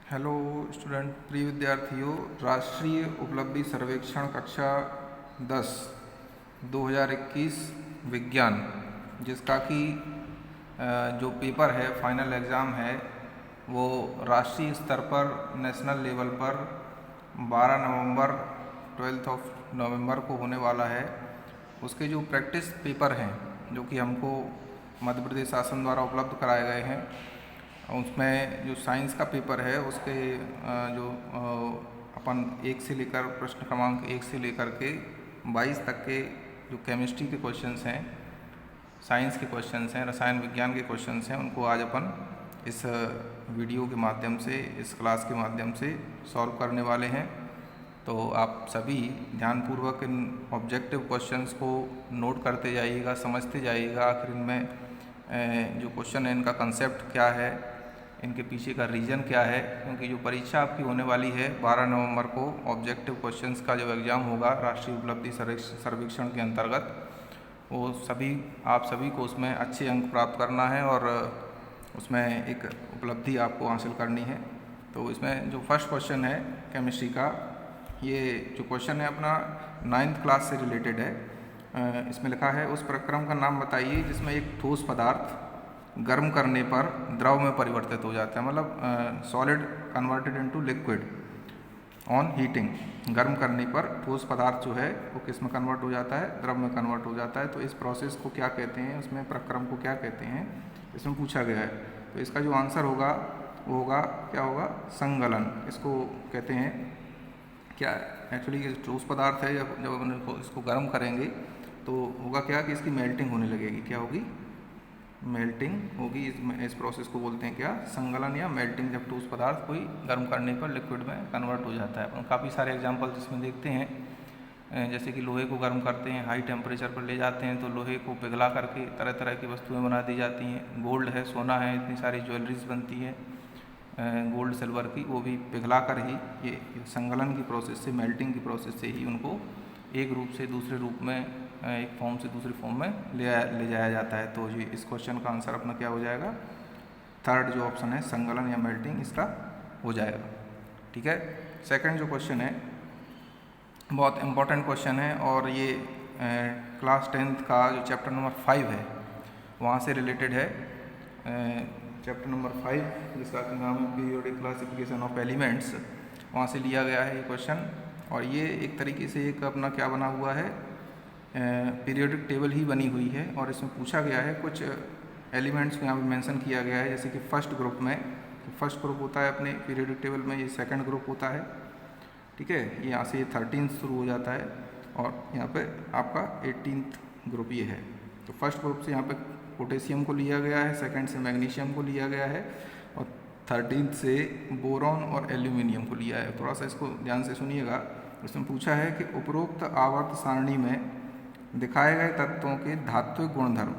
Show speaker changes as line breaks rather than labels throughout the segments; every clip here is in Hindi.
हेलो स्टूडेंट, प्रिय विद्यार्थियों। राष्ट्रीय उपलब्धि सर्वेक्षण कक्षा 10 2021 विज्ञान, जिसका कि जो पेपर है, फाइनल एग्ज़ाम है, वो राष्ट्रीय स्तर पर नेशनल लेवल पर 12 नवंबर 12 को होने वाला है। उसके जो प्रैक्टिस पेपर हैं, जो कि हमको मध्य प्रदेश शासन द्वारा उपलब्ध कराए गए हैं, उसमें जो साइंस का पेपर है उसके जो अपन 1 से लेकर प्रश्न क्रमांक 1 से लेकर के 22 तक के जो केमिस्ट्री के क्वेश्चंस हैं, साइंस के क्वेश्चंस हैं, रसायन विज्ञान के क्वेश्चंस हैं, उनको आज अपन इस वीडियो के माध्यम से, इस क्लास के माध्यम से सॉल्व करने वाले हैं। तो आप सभी ध्यानपूर्वक इन ऑब्जेक्टिव क्वेश्चंस को नोट करते जाइएगा, समझते जाइएगा आखिर इनमें जो क्वेश्चन है इनका कंसेप्ट क्या है, इनके पीछे का रीज़न क्या है। क्योंकि जो परीक्षा आपकी होने वाली है 12 नवंबर को, ऑब्जेक्टिव क्वेश्चंस का जो एग्ज़ाम होगा राष्ट्रीय उपलब्धि सर्वेक्षण के अंतर्गत, वो आप सभी को उसमें अच्छे अंक प्राप्त करना है और उसमें एक उपलब्धि आपको हासिल करनी है। तो इसमें जो फर्स्ट क्वेश्चन है केमिस्ट्री का, ये जो क्वेश्चन है अपना 9th क्लास से रिलेटेड है। इसमें लिखा है, उस प्रक्रम का नाम बताइए जिसमें एक ठोस पदार्थ गर्म करने पर द्रव में परिवर्तित हो जाता है। मतलब solid converted into liquid on heating. गर्म करने पर ठोस पदार्थ जो है वो किस में कन्वर्ट हो जाता है? द्रव में कन्वर्ट हो जाता है। तो इस प्रोसेस को क्या कहते हैं, उसमें प्रक्रम को क्या कहते हैं, इसमें पूछा गया है। तो इसका जो आंसर होगा वो होगा, क्या होगा? संगलन इसको कहते हैं। क्या एक्चुअली ये ठोस पदार्थ है, जब अपन इसको गर्म करेंगे तो होगा क्या कि इसकी मेल्टिंग होने लगेगी। क्या होगी? मेल्टिंग होगी। इस प्रोसेस को बोलते हैं क्या? संगलन या मेल्टिंग। जब ठोस पदार्थ कोई गर्म करने पर लिक्विड में कन्वर्ट हो जाता है। अपन काफ़ी सारे एग्जांपल जिसमें देखते हैं, जैसे कि लोहे को गर्म करते हैं, हाई टेम्परेचर पर ले जाते हैं तो लोहे को पिघला करके तरह तरह की वस्तुएं बना दी जाती हैं। गोल्ड है, सोना है, इतनी सारी ज्वेलरीज बनती है गोल्ड सिल्वर की, वो भी पिघला कर ही, ये संगलन की प्रोसेस से, मेल्टिंग की प्रोसेस से ही उनको एक रूप से दूसरे रूप में, एक फॉर्म से दूसरे फॉर्म में ले जाया जाता है। तो ये इस क्वेश्चन का आंसर अपना क्या हो जाएगा? थर्ड जो ऑप्शन है, संगलन या मेल्टिंग, इसका हो जाएगा। ठीक है। सेकंड जो क्वेश्चन है बहुत इम्पोर्टेंट क्वेश्चन है और ये क्लास 10th का जो चैप्टर नंबर 5 है वहाँ से रिलेटेड है। चैप्टर नंबर 5 जिसका नाम है पीरियोडिक क्लासिफिकेशन ऑफ एलिमेंट्स, वहाँ से लिया गया है ये क्वेश्चन। और ये एक तरीके से एक अपना क्या बना हुआ है, पीरियोडिक टेबल ही बनी हुई है। और इसमें पूछा गया है, कुछ एलिमेंट्स को यहाँ पे मेंशन किया गया है। जैसे कि फर्स्ट ग्रुप में, फर्स्ट ग्रुप होता है अपने पीरियोडिक टेबल में, ये सेकंड ग्रुप होता है। ठीक है, ये यहाँ से 13th शुरू हो जाता है और यहाँ पे आपका 18th ग्रुप ये है। तो फर्स्ट ग्रुप से यहाँ पे पोटेशियम को लिया गया है, सेकंड से मैग्नीशियम को लिया गया है और 13th से बोरॉन और एल्यूमिनियम को लिया है। थोड़ा सा इसको ध्यान से सुनिएगा। इसमें पूछा है कि उपरोक्त आवर्त सारणी में दिखाए गए तत्वों के धात्विक गुणधर्म,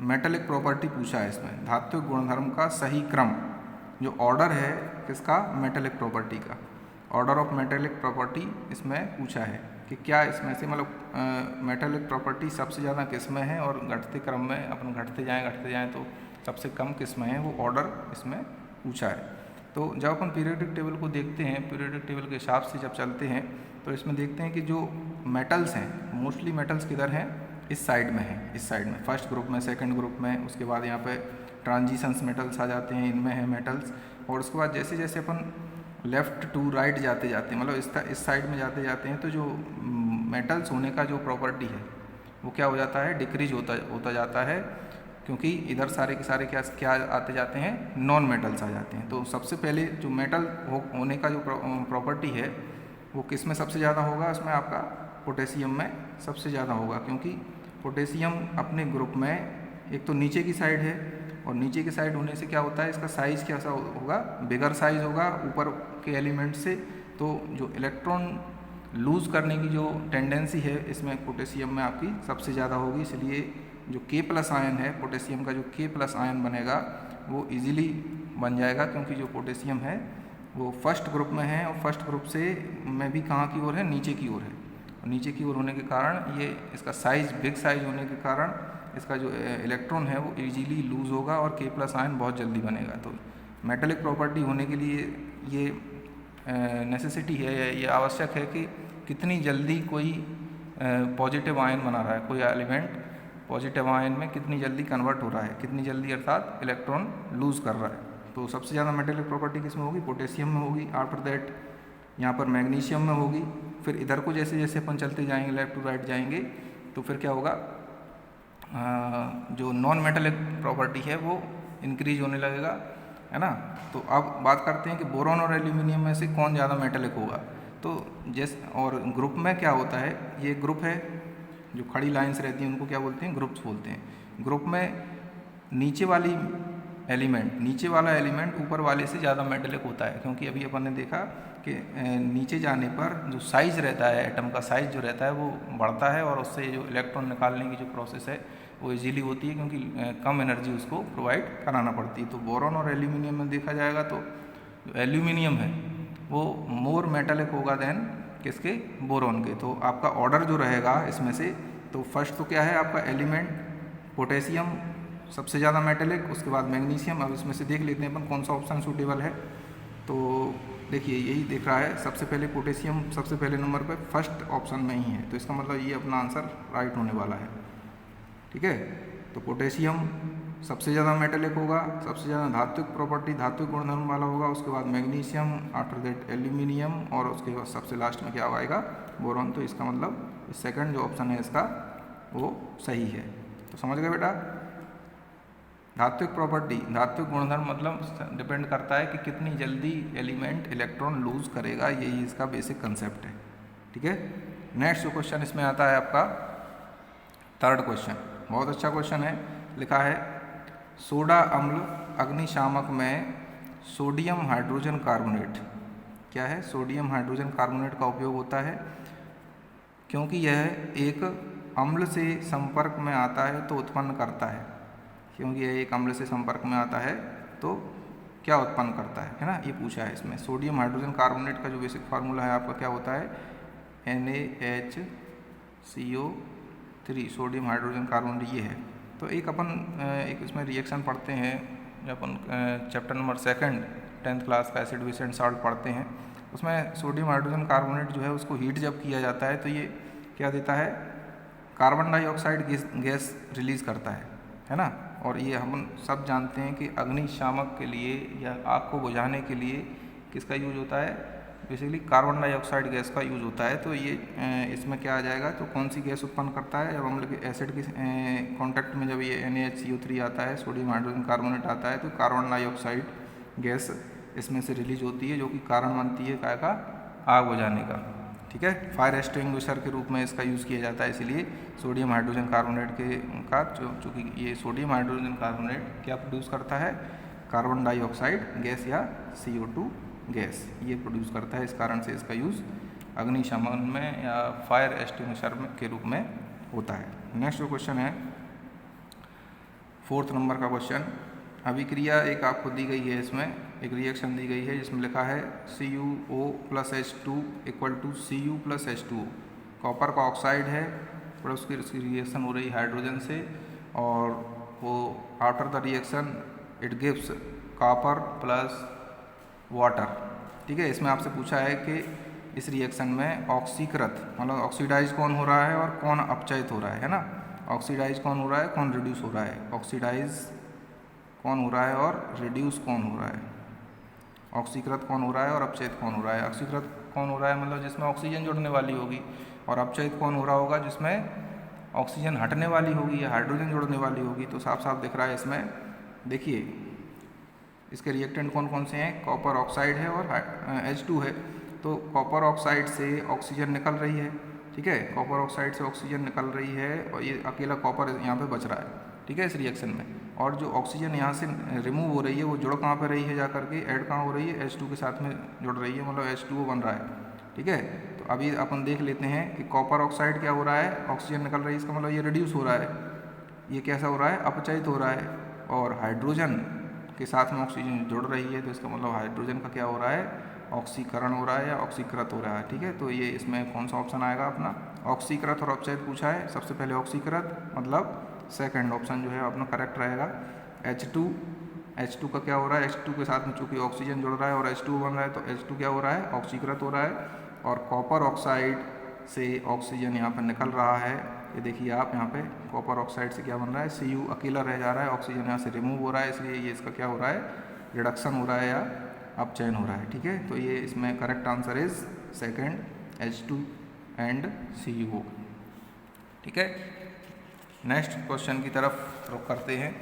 मेटेलिक प्रॉपर्टी पूछा है। इसमें धात्विक गुणधर्म का सही क्रम, जो ऑर्डर है किसका? मेटेलिक प्रॉपर्टी का। ऑर्डर ऑफ मेटेलिक प्रॉपर्टी इसमें पूछा है कि क्या इसमें से, मतलब मेटेलिक प्रॉपर्टी सबसे ज़्यादा किस में है और घटते क्रम में अपन घटते जाएं तो सबसे कम किस में है, वो ऑर्डर इसमें पूछा है। तो जब अपन पीरियोडिक टेबल को देखते हैं, पीरियोडिक टेबल के हिसाब से जब चलते हैं तो इसमें देखते हैं कि जो मेटल्स हैं, मोस्टली मेटल्स किधर हैं? इस साइड में है, इस साइड में, फर्स्ट ग्रुप में, सेकंड ग्रुप में। उसके बाद यहाँ पे ट्रांजिशंस मेटल्स आ जाते हैं, इनमें है मेटल्स। और उसके बाद जैसे जैसे अपन लेफ़्ट टू राइट जाते जाते हैं, मतलब इस साइड में जाते जाते हैं, तो जो मेटल्स होने का जो प्रॉपर्टी है वो क्या हो जाता है? डिक्रीज होता जाता है। क्योंकि इधर सारे के सारे क्या आते जाते हैं? नॉन मेटल्स आ जाते हैं। तो सबसे पहले जो मेटल होने का जो प्रॉपर्टी है वो किस में सबसे ज़्यादा होगा? उसमें आपका पोटेशियम में सबसे ज़्यादा होगा। क्योंकि पोटेशियम अपने ग्रुप में एक तो नीचे की साइड है, और नीचे की साइड होने से क्या होता है, इसका साइज़ कैसा होगा? बिगर साइज़ होगा ऊपर के एलिमेंट से। तो जो इलेक्ट्रॉन लूज़ करने की जो टेंडेंसी है इसमें पोटेशियम में आपकी सबसे ज़्यादा होगी। इसलिए जो K+ आयन है, पोटेशियम का जो K+ आयन बनेगा वो इजीली बन जाएगा। क्योंकि जो पोटेशियम है वो फर्स्ट ग्रुप में है, और फर्स्ट ग्रुप से में भी कहाँ की ओर है? नीचे की ओर है। और नीचे की ओर होने के कारण ये इसका साइज़, बिग साइज होने के कारण इसका जो इलेक्ट्रॉन है वो इजीली लूज़ होगा और K+ आयन बहुत जल्दी बनेगा। तो मेटेलिक प्रॉपर्टी होने के लिए ये नेसेसिटी है, ये आवश्यक है कि कितनी जल्दी कोई पॉजिटिव आयन बना रहा है, कोई एलिमेंट पॉजिटिव आयन में कितनी जल्दी कन्वर्ट हो रहा है, कितनी जल्दी अर्थात इलेक्ट्रॉन लूज़ कर रहा है। तो सबसे ज़्यादा मेटेलिक प्रॉपर्टी किस में होगी? पोटेशियम में होगी। आफ्टर दैट यहाँ पर मैग्नीशियम में होगी। फिर इधर को जैसे जैसे अपन चलते जाएंगे, लेफ्ट टू राइट जाएंगे, तो फिर क्या होगा, जो नॉन मेटेलिक प्रॉपर्टी है वो इंक्रीज होने लगेगा, है ना। तो अब बात करते हैं कि बोरॉन और एल्यूमिनियम में से कौन ज़्यादा मेटेलिक होगा। तो जैसे और ग्रुप में क्या होता है, ये ग्रुप है, जो खड़ी लाइंस रहती हैं उनको क्या बोलते हैं? ग्रुप्स बोलते हैं। ग्रुप में नीचे वाला एलिमेंट ऊपर वाले से ज़्यादा मेटेलिक होता है, क्योंकि अभी अपन ने देखा कि नीचे जाने पर जो साइज़ रहता है, एटम का साइज़ जो रहता है वो बढ़ता है, और उससे जो इलेक्ट्रॉन निकालने की जो प्रोसेस है वो इजीली होती है, क्योंकि कम एनर्जी उसको प्रोवाइड कराना पड़ती है। तो बोरॉन और एल्यूमिनियम में देखा जाएगा तो जो एल्यूमिनियम है वो मोर मेटेलिक होगा देन किसके? बोरॉन के। तो आपका ऑर्डर जो रहेगा इसमें से, तो फर्स्ट तो क्या है आपका एलिमेंट पोटेशियम सबसे ज़्यादा मेटेलिक, उसके बाद मैग्नीशियम। अब इसमें से देख लेते हैं अपन कौन सा ऑप्शन सूटेबल है। तो देखिए यही देख रहा है, सबसे पहले पोटेशियम सबसे पहले नंबर पे फर्स्ट ऑप्शन में ही है, तो इसका मतलब ये अपना आंसर राइट होने वाला है। ठीक है, तो पोटेशियम सबसे ज़्यादा मेटेलिक होगा, सबसे ज़्यादा धात्विक प्रॉपर्टी, धात्विक गुणधर्म वाला होगा, उसके बाद मैग्नीशियम, आफ्टर दैट एल्यूमिनियम, और उसके बाद सबसे लास्ट में क्या आएगा? बोरॉन। तो इसका मतलब सेकंड जो ऑप्शन है इसका वो सही है। तो समझ गए बेटा? धात्विक प्रॉपर्टी, धात्विक गुणधर्म मतलब डिपेंड करता है कि कितनी जल्दी एलिमेंट इलेक्ट्रॉन लूज करेगा, यही इसका बेसिक कंसेप्ट है। ठीक है, नेक्स्ट जो क्वेश्चन इसमें आता है आपका थर्ड क्वेश्चन, बहुत अच्छा क्वेश्चन है। लिखा है सोडा अम्ल अग्निशामक में सोडियम हाइड्रोजन कार्बोनेट, क्या है? सोडियम हाइड्रोजन कार्बोनेट का उपयोग होता है क्योंकि यह एक अम्ल से संपर्क में आता है तो उत्पन्न करता है, क्योंकि यह एक अम्ल से संपर्क में आता है तो क्या उत्पन्न करता है ना, ये पूछा है इसमें। सोडियम हाइड्रोजन कार्बोनेट का जो बेसिक फार्मूला है आपका क्या होता है? NaHCO3, सोडियम हाइड्रोजन कार्बोनेट ये है। तो एक अपन एक इसमें रिएक्शन पढ़ते हैं, जब अपन चैप्टर नंबर 2 10th क्लास का एसिड बेस एंड सॉल्ट पढ़ते हैं, उसमें सोडियम हाइड्रोजन कार्बोनेट जो है उसको हीट जब किया जाता है तो ये क्या देता है? कार्बन डाइऑक्साइड गैस रिलीज़ करता है ना। और ये हम सब जानते हैं कि अग्निशामक के लिए या आग को बुझाने के लिए किसका यूज होता है? बेसिकली कार्बन डाइऑक्साइड गैस का यूज होता है। तो ये इसमें क्या आ जाएगा, तो कौन सी गैस उत्पन्न करता है? जब हम लोग एसिड के कॉन्टैक्ट में जब ये NaHCO3 आता है, सोडियम हाइड्रोजन कार्बोनेट आता है, तो कार्बन डाइऑक्साइड गैस इसमें से रिलीज होती है, जो कि कारण बनती है काय का? आग बुझाने का। ठीक है, फायर एक्सटिंग्विशर के रूप में इसका यूज़ किया जाता है। इसलिए सोडियम हाइड्रोजन कार्बोनेट का चूँकि ये सोडियम हाइड्रोजन कार्बोनेट क्या प्रोड्यूस करता है? कार्बन डाइऑक्साइड गैस या CO2 गैस ये प्रोड्यूस करता है। इस कारण से इसका यूज़ अग्निशमन में या फायर एक्सटिंग्विशर के रूप में होता है। नेक्स्ट जो क्वेश्चन है 4th नंबर का क्वेश्चन, अभिक्रिया एक आपको दी गई है, इसमें एक रिएक्शन दी गई है जिसमें लिखा है CuO + H2 = Cu + H2O। Copper का ऑक्साइड है, पर उसकी रिएक्शन हो रही हाइड्रोजन से, और वो after the reaction it gives copper plus water. ठीक है, इसमें आपसे पूछा है कि इस रिएक्शन में ऑक्सीकृत मतलब ऑक्सीडाइज कौन हो रहा है और कौन अपचयित हो रहा है ना। ऑक्सीडाइज कौन हो रहा है, कौन रिड्यूस हो रहा है? ऑक्सीडाइज कौन हो रहा है और रिड्यूस कौन हो रहा है? ऑक्सीकृत कौन हो रहा है और अपचयित कौन हो रहा है? ऑक्सीकृत कौन हो रहा है मतलब जिसमें ऑक्सीजन जुड़ने वाली होगी, और अपचयित कौन हो रहा होगा? जिसमें ऑक्सीजन हटने वाली होगी या हाइड्रोजन जुड़ने वाली होगी। तो साफ साफ दिख रहा है इसमें, देखिए इसके रिएक्टेंट कौन कौन से हैं? कॉपर ऑक्साइड है और H2 है। तो कॉपर ऑक्साइड से ऑक्सीजन निकल रही है, ठीक है, कॉपर ऑक्साइड से ऑक्सीजन निकल रही है, और ये अकेला कॉपर यहाँ पे बच रहा है, ठीक है, इस रिएक्शन में। और जो ऑक्सीजन यहाँ से रिमूव हो रही है वो जुड़ कहाँ पे रही है जा करके? ऐड कहाँ हो रही है? H2 के साथ में जुड़ रही है, मतलब H2O बन रहा है। ठीक है, तो अभी अपन देख लेते हैं कि कॉपर ऑक्साइड क्या हो रहा है? ऑक्सीजन निकल रही है, इसका मतलब ये रिड्यूस हो रहा है। ये कैसा हो रहा है? अपचयित हो रहा है। और हाइड्रोजन के साथ में ऑक्सीजन जुड़ रही है, तो इसका मतलब हाइड्रोजन का क्या हो रहा है? ऑक्सीकरण हो रहा है या ऑक्सीकृत हो रहा है। ठीक है, तो ये इसमें कौन सा ऑप्शन आएगा अपना? ऑक्सीकृत और अपचयित पूछा है, सबसे पहले ऑक्सीकृत मतलब सेकंड ऑप्शन जो है अपना करेक्ट रहेगा। H2 H2 का क्या हो रहा है, H2 के साथ में चूंकि ऑक्सीजन जुड़ रहा है और H2 बन रहा है तो H2 क्या हो रहा है, ऑक्सीकृत हो रहा है और कॉपर ऑक्साइड से ऑक्सीजन यहाँ पर निकल रहा है। ये देखिए आप यहाँ पे कॉपर ऑक्साइड से क्या बन रहा है, Cu अकेला रह जा रहा है, ऑक्सीजन यहाँ से रिमूव हो रहा है, इसलिए ये इसका क्या हो रहा है, रिडक्शन हो रहा है या अपचयन हो रहा है। ठीक है, तो ये इसमें correct answer is second, H2 and Cu। ठीक है, नेक्स्ट क्वेश्चन की तरफ रुख करते हैं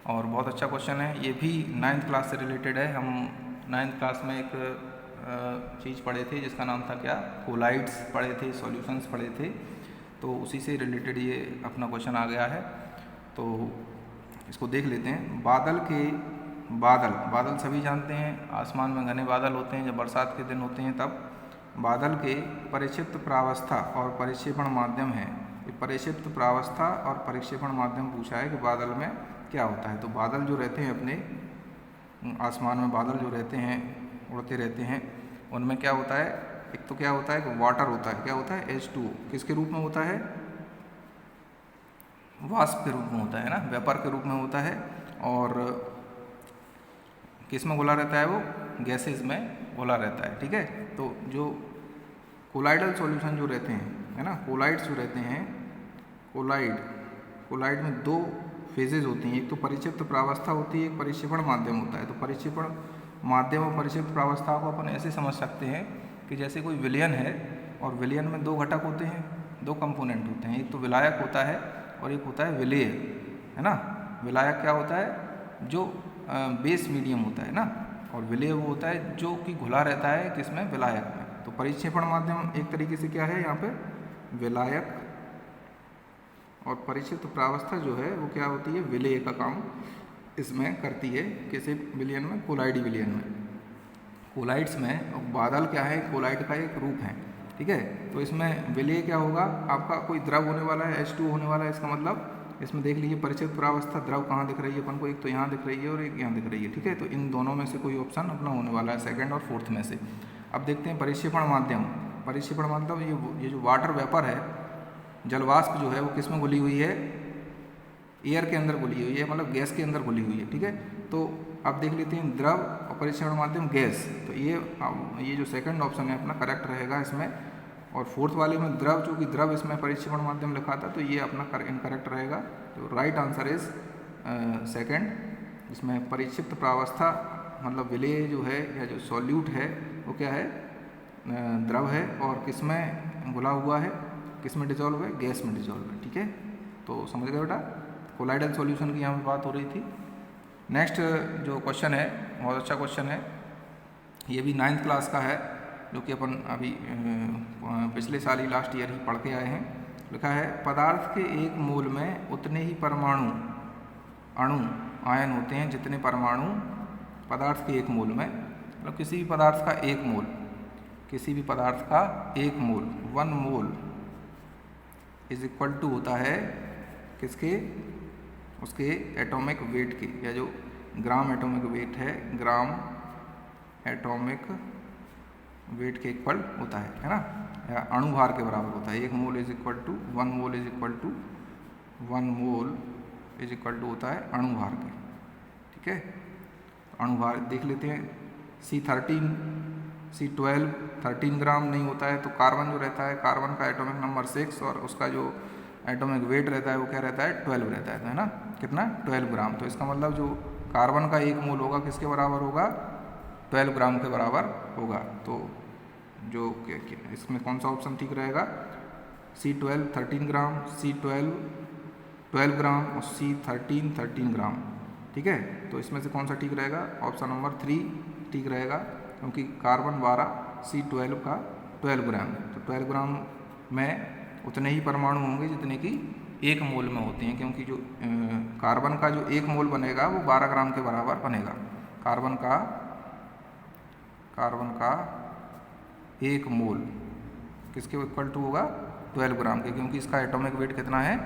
और बहुत अच्छा क्वेश्चन है, ये भी 9th क्लास से रिलेटेड है। हम 9th क्लास में एक चीज़ पढ़े थे जिसका नाम था क्या, कोलाइड्स पढ़े थे, सॉल्यूशंस पढ़े थे, तो उसी से रिलेटेड ये अपना क्वेश्चन आ गया है। तो इसको देख लेते हैं। बादल सभी जानते हैं, आसमान में घने बादल होते हैं, जब बरसात के दिन होते हैं तब बादल के परिक्षिप्त प्रावस्था और परिक्षेपण माध्यम है। परिक्षिप्त प्रावस्था और परिक्षेपण माध्यम पूछा है कि बादल में क्या होता है। तो बादल जो रहते हैं अपने आसमान में, बादल जो रहते हैं उड़ते रहते हैं, उनमें क्या होता है, एक तो क्या होता है कि वाटर होता है, क्या होता है, H2 किसके रूप में होता है, वाष्प के रूप में होता है ना, वेपर के रूप में होता है। और किस में घुला रहता है, वो गैसेज में घुला रहता है। ठीक है, तो जो कोलाइडल सॉल्यूशन जो रहते हैं है ना, कोलाइड्स जो रहते हैं, कोलाइड में दो फेजेज होती हैं, एक तो परिक्षिप्त प्रावस्था होती है, एक परिक्षेपण माध्यम होता है। तो परिक्षेपण माध्यम और परिक्षिप्त प्रावस्था को अपन ऐसे समझ सकते हैं कि जैसे कोई विलयन है और विलयन में दो घटक होते हैं, दो कंपोनेंट होते हैं, एक तो विलायक होता है और एक होता है विलेय, है ना। विलायक क्या होता है, जो बेस मीडियम होता है ना, और विलेय वो होता है जो कि घुला रहता है किसमें, विलायक में। तो परिक्षेपण माध्यम एक तरीके से क्या है यहाँ पे, विलायक, और परिक्षिप्त प्रावस्था जो है वो क्या होती है, विलेय का काम इसमें करती है। किसी विलयन में, कोलाइडी विलयन में, कोलाइड्स में बादल क्या है, कोलाइड का एक रूप है। ठीक है, तो इसमें विलेय क्या होगा, आपका कोई द्रव होने वाला है, H2 होने वाला है। इसका मतलब इसमें देख लीजिए परिक्षिप्त प्रावस्था द्रव कहाँ दिख रही है अपन को, एक तो यहाँ दिख रही है और एक यहाँ दिख रही है। ठीक है, तो इन दोनों में से कोई ऑप्शन अपना होने वाला है, सेकंड और फोर्थ में से। अब देखते हैं परिक्षेपण माध्यम। परिक्षेपण माध्यम ये जो वाटर वेपर है, जलवाष्प जो है वो किस में घुली हुई है, एयर के अंदर घुली हुई है, मतलब गैस के अंदर घुली हुई है। ठीक है, तो अब देख लेते हैं द्रव और परिक्षेपण माध्यम गैस। तो ये जो सेकंड ऑप्शन है अपना करेक्ट रहेगा इसमें। और फोर्थ वाले में द्रव, चूँकि द्रव इसमें परिक्षेपण माध्यम लिखा था तो ये अपना इनकरेक्ट रहेगा। तो राइट आंसर इज सेकंड, इसमें परिक्षिप्त प्रावस्था मतलब विलेय जो है या जो सॉल्यूट है वो क्या है, द्रव है, और किस में घुला हुआ है, किस में डिजॉल्व है, गैस में डिजॉल्व है। ठीक है, तो समझ गए बेटा, कोलाइडल सॉल्यूशन की यहाँ पे बात हो रही थी। नेक्स्ट जो क्वेश्चन है बहुत अच्छा क्वेश्चन है, ये भी 9th क्लास का है, जो कि अपन अभी पिछले साल ही लास्ट ईयर ही पढ़ के आए हैं। लिखा है पदार्थ के एक मोल में उतने ही अणु आयन होते हैं जितने परमाणु पदार्थ के एक मोल में, मतलब किसी भी पदार्थ का एक मोल, किसी भी पदार्थ का एक मोल, 1 मोल इज इक्वल टू होता है किसके, उसके एटॉमिक वेट के, या जो ग्राम एटॉमिक वेट है, ग्राम एटॉमिक वेट के इक्वल होता है ना, या अणुभार के बराबर होता है। 1 mole is equal to 1 mole is equal to 1 mole is equal to होता है अणुभार के। ठीक है, अणुभार देख लेते हैं। C13 C12 13 ग्राम नहीं होता है, तो कार्बन जो रहता है, कार्बन का एटॉमिक नंबर 6 और उसका जो एटॉमिक वेट रहता है वो क्या रहता है, 12 रहता है, तो है ना, कितना, 12 ग्राम। तो इसका मतलब जो कार्बन का एक मोल होगा किसके बराबर होगा, 12 ग्राम के बराबर होगा। तो जो इसमें कौन सा ऑप्शन ठीक रहेगा, C12 13 ग्राम, C12 12 ग्राम और C13 13 ग्राम। ठीक है, तो इसमें से कौन सा ठीक रहेगा, ऑप्शन नंबर 3 ठीक रहेगा, क्योंकि कार्बन 12 C12 का 12 ग्राम, तो 12 ग्राम में उतने ही परमाणु होंगे जितने कि 1 मोल में होते हैं, क्योंकि जो कार्बन का जो 1 मोल बनेगा वो 12 ग्राम के बराबर बनेगा। कार्बन का 1 मोल किसके इक्वल टू होगा, 12 ग्राम के, क्योंकि इसका एटॉमिक वेट कितना है,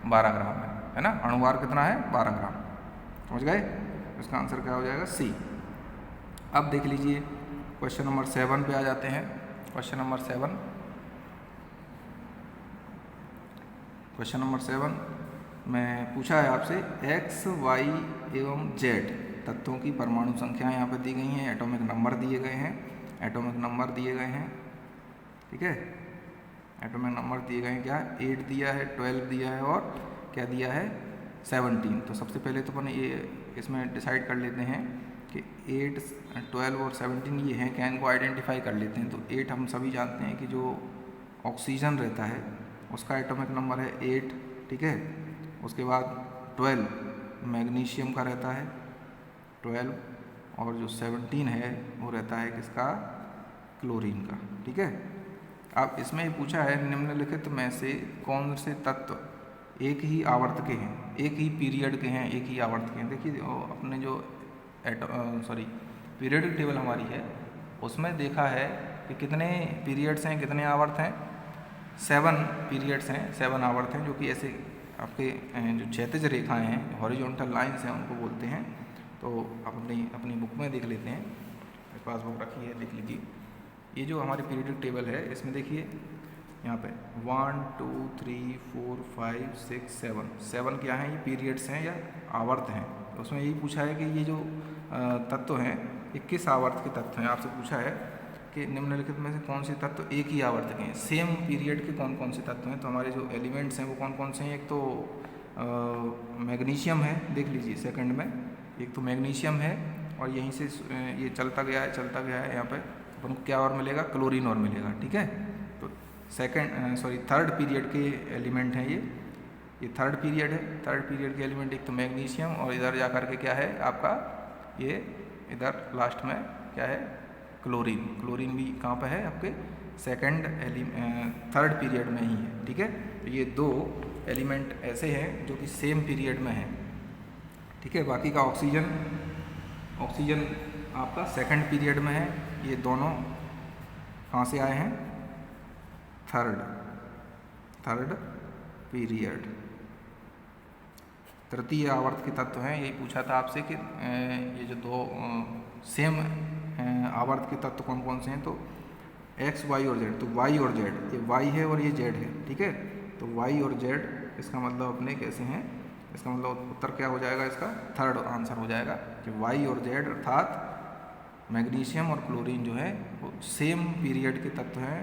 12 ग्राम है ना, अणुभार कितना है, 12 ग्राम। समझ गए, इसका आंसर क्या हो जाएगा, C। अब देख लीजिए क्वेश्चन नंबर 7 पे आ जाते हैं। क्वेश्चन नंबर 7 में पूछा है आपसे x, y एवं z तत्वों की परमाणु संख्या यहाँ पे दी गई हैं, एटॉमिक नंबर दिए गए हैं, एटॉमिक नंबर दिए गए हैं, ठीक है। एटॉमिक नंबर दिए गए हैं, क्या 8 दिया है, 12 दिया है और क्या दिया है 17। तो सबसे पहले तो अपन ये इसमें डिसाइड कर लेते हैं कि 8, 12 और 17 ये हैं, क्या इनको आइडेंटिफाई कर लेते हैं। तो 8 हम सभी जानते हैं कि जो ऑक्सीजन रहता है उसका एटॉमिक नंबर है 8, ठीक है। उसके बाद 12 मैग्नीशियम का रहता है 12, और जो 17 है वो रहता है किसका, क्लोरीन का, ठीक है। अब इसमें ये पूछा है निम्नलिखित में से कौन से तत्व एक ही आवर्त के हैं, एक ही पीरियड के हैं, एक ही आवर्त के हैं। देखिए अपने जो पीरियडिक टेबल हमारी है उसमें देखा है कि कितने पीरियड्स हैं, कितने आवर्त हैं, 7 पीरियड्स हैं, 7 आवर्त हैं, जो कि ऐसे आपके जो क्षैतिज रेखाएं हैं, हॉरिजॉन्टल लाइंस हैं, उनको बोलते हैं। तो अपनी बुक में देख लेते हैं, मेरे पास बुक रखी है, देख लीजिए। ये जो हमारी पीरियडिक टेबल है इसमें देखिए यहाँ पे 1 2 3 4 5 6 7 क्या हैं, ये पीरियड्स हैं या आवर्त हैं। तो उसमें यही पूछा है कि ये जो तत्व हैं ये किस आवर्त के तत्व हैं। आपसे पूछा है कि निम्नलिखित में से कौन से तत्व एक ही आवर्त के हैं, सेम पीरियड के कौन कौन से तत्व हैं। तो हमारे जो एलिमेंट्स हैं वो कौन कौन से हैं, एक तो मैग्नीशियम है, देख लीजिए सेकंड में, एक तो मैग्नीशियम है और यहीं से ये चलता गया है यहाँ पे अपन को क्या और मिलेगा, क्लोरीन और मिलेगा, ठीक है। तो थर्ड पीरियड के एलिमेंट हैं ये थर्ड पीरियड है, थर्ड पीरियड के एलिमेंट एक तो मैग्नीशियम और इधर जा कर के क्या है आपका, ये इधर लास्ट में क्या है, क्लोरीन भी कहाँ पे है आपके थर्ड पीरियड में ही है, ठीक है। तो ये 2 एलिमेंट ऐसे हैं जो कि सेम पीरियड में हैं, ठीक है। बाकी का ऑक्सीजन आपका सेकंड पीरियड में है। ये दोनों कहाँ से आए हैं, थर्ड पीरियड, तृतीय आवर्त के तत्व हैं। यही पूछा था आपसे कि ये जो 2 सेम आवर्त के तत्व कौन कौन से हैं। तो एक्स, वाई और जेड, तो वाई और जेड, ये वाई है और ये जेड है, ठीक है। तो वाई और जेड इसका मतलब अपने कैसे हैं, इसका मतलब उत्तर क्या हो जाएगा, इसका थर्ड आंसर हो जाएगा कि वाई और जेड अर्थात मैग्नीशियम और क्लोरीन जो है वो सेम पीरियड के तत्व हैं,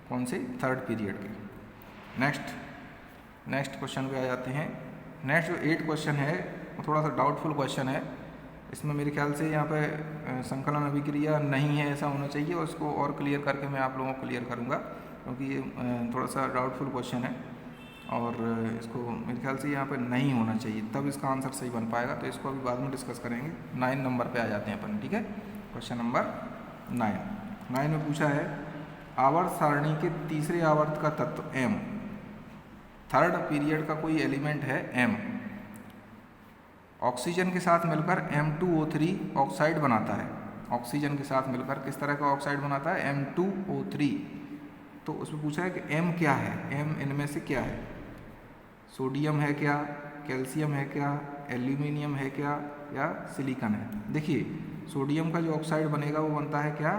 कौन से, थर्ड पीरियड के। नेक्स्ट क्वेश्चन पे आ जाते हैं। नेक्स्ट जो 8 क्वेश्चन है वो थोड़ा सा डाउटफुल क्वेश्चन है। इसमें मेरे ख्याल से यहाँ पे संकलन अभिक्रिया नहीं है, ऐसा होना चाहिए, और इसको और क्लियर करके मैं आप लोगों को क्लियर करूँगा, क्योंकि ये थोड़ा सा डाउटफुल क्वेश्चन है और इसको मेरे ख्याल से यहाँ पे नहीं होना चाहिए, तब इसका आंसर सही बन पाएगा। तो इसको अभी बाद में डिस्कस करेंगे। 9 नंबर पे आ जाते हैं अपन, ठीक है। क्वेश्चन नंबर 9 में पूछा है आवर्त सारणी के तीसरे आवर्त का तत्व M, थर्ड पीरियड का कोई एलिमेंट है M, ऑक्सीजन के साथ मिलकर M2O3 ऑक्साइड बनाता है। ऑक्सीजन के साथ मिलकर किस तरह का ऑक्साइड बनाता है, M2O3। तो उसमें पूछा है कि M क्या है, M इनमें से क्या है, सोडियम है क्या, कैल्शियम है क्या, एल्यूमिनियम है क्या, या सिलिकॉन है। देखिए सोडियम का जो ऑक्साइड बनेगा वो बनता है क्या,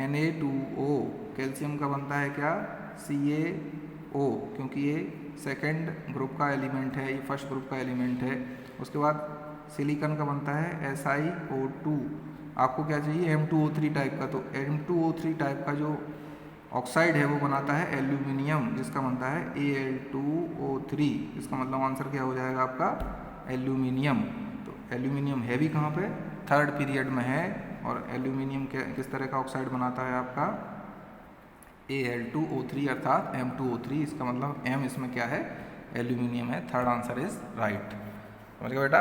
Na2O, कैल्शियम का बनता है क्या, CaO, क्योंकि ये सेकंड ग्रुप का एलिमेंट है, ये फर्स्ट ग्रुप का एलिमेंट है। उसके बाद सिलिकॉन का बनता है SiO2। आपको क्या चाहिए, M2O3 टाइप का। तो M2O3 टाइप का जो ऑक्साइड है वो बनाता है एल्यूमिनियम, जिसका बनता है Al2O3। इसका मतलब आंसर क्या हो जाएगा आपका, एल्यूमिनियम। तो एल्यूमिनियम है भी कहाँ पे, थर्ड पीरियड में है, और एल्यूमिनियम किस तरह का ऑक्साइड बनाता है आपका, Al2O3 अर्थात M2O3। इसका मतलब M इसमें क्या है, एल्यूमिनियम है। Third answer is right. समझ गए बेटा।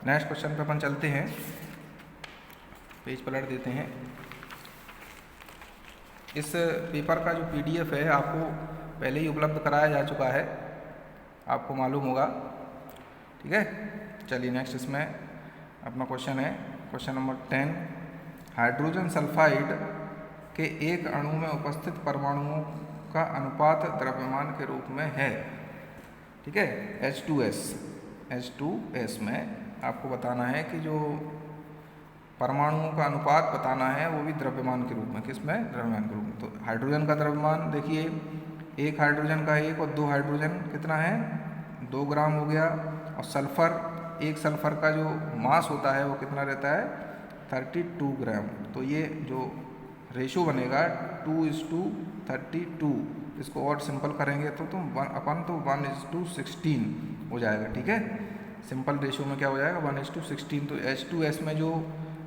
नेक्स्ट क्वेश्चन पे अपन चलते हैं, पेज पलट देते हैं। इस पेपर का जो PDF है आपको पहले ही उपलब्ध कराया जा चुका है, आपको मालूम होगा, ठीक है। चलिए नेक्स्ट इसमें अपना क्वेश्चन है, क्वेश्चन नंबर 10। हाइड्रोजन सल्फाइड के एक अणु में उपस्थित परमाणुओं का अनुपात द्रव्यमान के रूप में है, ठीक है, H2S में आपको बताना है कि जो परमाणुओं का अनुपात बताना है वो भी द्रव्यमान के रूप में, किसमें, द्रव्यमान के रूप में। तो हाइड्रोजन का द्रव्यमान देखिए, एक हाइड्रोजन का 1 और 2 हाइड्रोजन कितना है, 2 ग्राम हो गया, और सल्फर एक सल्फर का जो मास होता है वो कितना रहता है 32 ग्राम। तो ये जो रेशो बनेगा 2:32, इसको और सिंपल करेंगे तो अपन तो 1:16 हो जाएगा। ठीक है, सिंपल रेशो में क्या हो जाएगा 1:16। तो H2S में जो